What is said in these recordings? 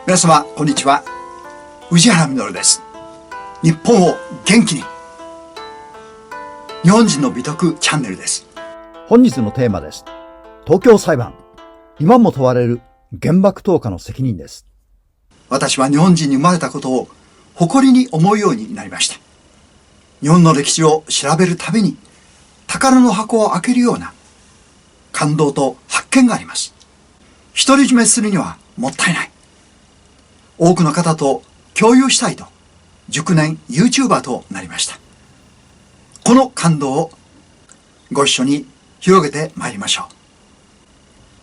皆様こんにちは、宇治原実です。日本を元気に、日本人の美徳チャンネルです。本日のテーマです。東京裁判、今も問われる原爆投下の責任です。私は日本人に生まれたことを誇りに思うようになりました。日本の歴史を調べるたびに宝の箱を開けるような感動と発見があります。独り占めするにはもったいない。多くの方と共有したいと熟年 YouTuber となりました。この感動をご一緒に広げてまいりましょう。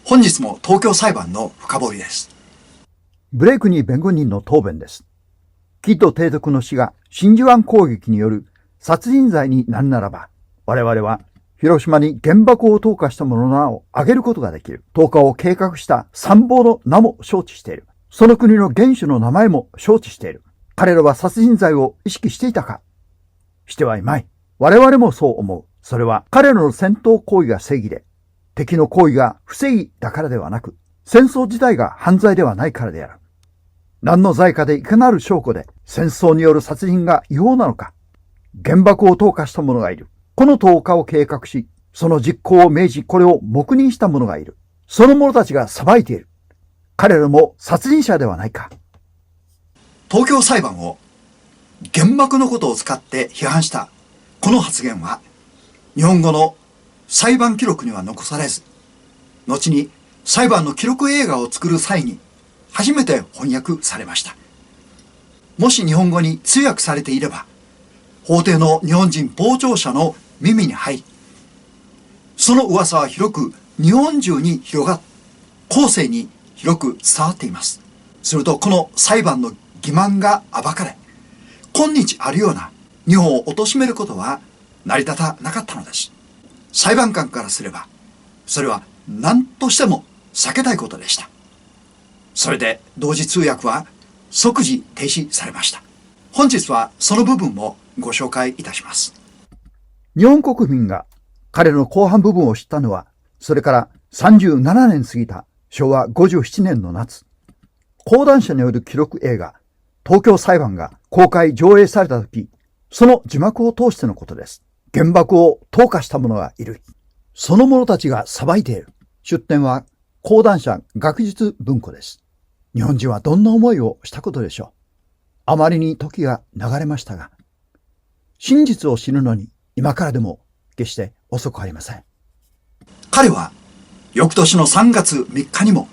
本日も東京裁判の深掘りです。ブレイクニー弁護人の答弁です。キッド提督の死が真珠湾攻撃による殺人罪になるならば、我々は広島に原爆を投下した者の名を挙げることができる。投下を計画した参謀の名も承知している。その国の元首の名前も承知している。彼らは殺人罪を意識していたか？してはいまい。我々もそう思う。それは彼らの戦闘行為が正義で、敵の行為が不正義だからではなく、戦争自体が犯罪ではないからである。何の罪かでいかなる証拠で戦争による殺人が違法なのか。原爆を投下した者がいる。この投下を計画し、その実行を命じ、これを黙認した者がいる。その者たちが裁いている。彼らも殺人者ではないか。東京裁判を原爆のことを使って批判したこの発言は、日本語の裁判記録には残されず、後に裁判の記録映画を作る際に初めて翻訳されました。もし日本語に通訳されていれば、法廷の日本人傍聴者の耳に入り、その噂は広く日本中に広がっ、後世に広く伝わっています。するとこの裁判の欺瞞が暴かれ、今日あるような日本を貶めることは成り立たなかったのです。裁判官からすれば、それは何としても避けたいことでした。それで同時通訳は即時停止されました。本日はその部分をご紹介いたします。日本国民が彼の後半部分を知ったのは、それから37年過ぎた昭和57年の夏、講談社による記録映画、東京裁判が公開上映されたとき、その字幕を通してのことです。原爆を投下した者がいる。その者たちが裁いている。出典は講談社学術文庫です。日本人はどんな思いをしたことでしょう。あまりに時が流れましたが、真実を知るのに今からでも決して遅くありません。彼は翌年の3月3日にも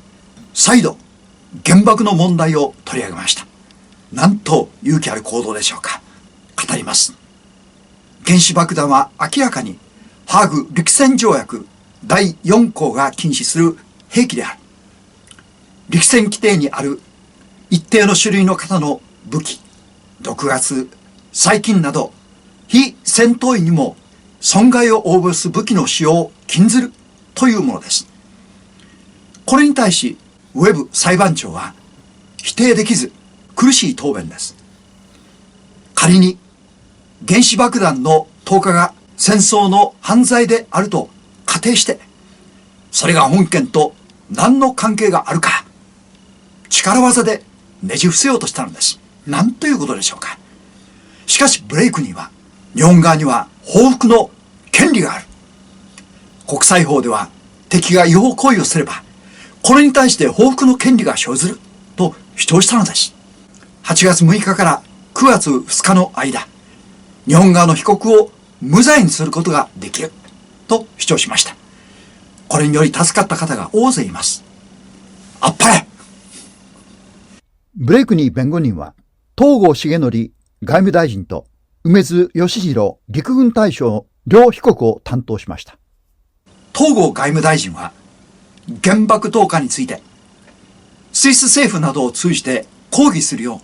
再度原爆の問題を取り上げました。なんと勇気ある行動でしょうか。語ります。原子爆弾は明らかにハーグ陸戦条約第4項が禁止する兵器である。陸戦規定にある一定の種類の型の武器、毒ガス、細菌など非戦闘員にも損害を及ぼす武器の使用を禁ずるというものです。これに対しウェブ裁判長は否定できず苦しい答弁です。仮に原子爆弾の投下が戦争の犯罪であると仮定して、それが本件と何の関係があるか、力技でねじ伏せようとしたのです。なんということでしょうか。しかしブレイクには、日本側には報復の権利がある。国際法では敵が違法行為をすれば、これに対して報復の権利が生ずると主張したのです。8月6日から9月2日の間、日本側の被告を無罪にすることができると主張しました。これにより助かった方が大勢います。あっぱれ。ブレイクニー弁護人は、東郷重則外務大臣と梅津義次郎陸軍大将両被告を担当しました。東郷外務大臣は、原爆投下について、スイス政府などを通じて抗議するよう、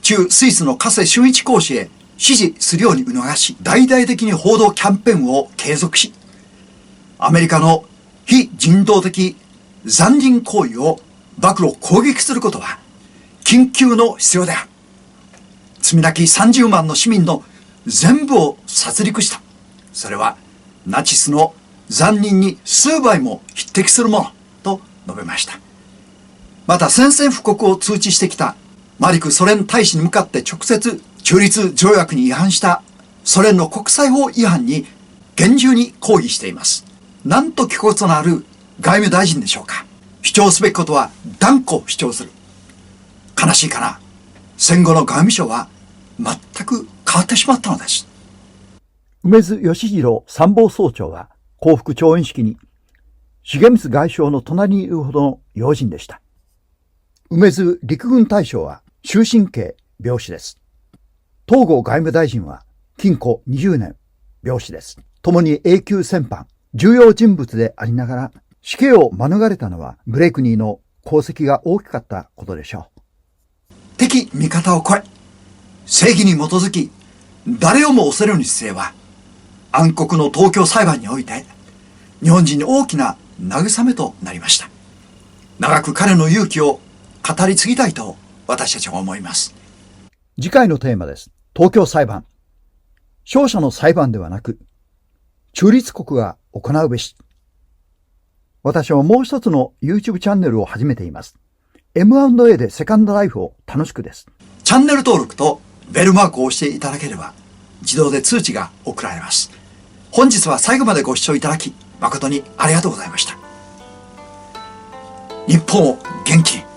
駐スイスの加瀬俊一公使へ指示するように促し、大々的に報道キャンペーンを継続し、アメリカの非人道的残忍行為を暴露攻撃することは緊急の必要である。罪なき30万の市民の全部を殺戮した。それはナチスの残忍に数倍も匹敵するものと述べました。また宣戦布告を通知してきたマリクソ連大使に向かって直接中立条約に違反したソ連の国際法違反に厳重に抗議しています。なんと気骨のある外務大臣でしょうか。主張すべきことは断固主張する。悲しいかな。戦後の外務省は全く変わってしまったのです。梅津義弘参謀総長は降伏調印式に重光外相の隣にいるほどの要人でした。梅津陸軍大将は終身刑病死です。東郷外務大臣は禁錮20年病死です。共に永久戦犯、重要人物でありながら死刑を免れたのはブレイクニーの功績が大きかったことでしょう。敵味方を超え、正義に基づき誰をも恐れぬ姿勢は暗黒の東京裁判において日本人に大きな慰めとなりました。長く彼の勇気を語り継ぎたいと私たちは思います。次回のテーマです。東京裁判。勝者の裁判ではなく、中立国が行うべし。私はもう一つの YouTube チャンネルを始めています。M&A でセカンドライフを楽しくです。チャンネル登録とベルマークを押していただければ自動で通知が送られます。本日は最後までご視聴いただき誠にありがとうございました。日本を元気に。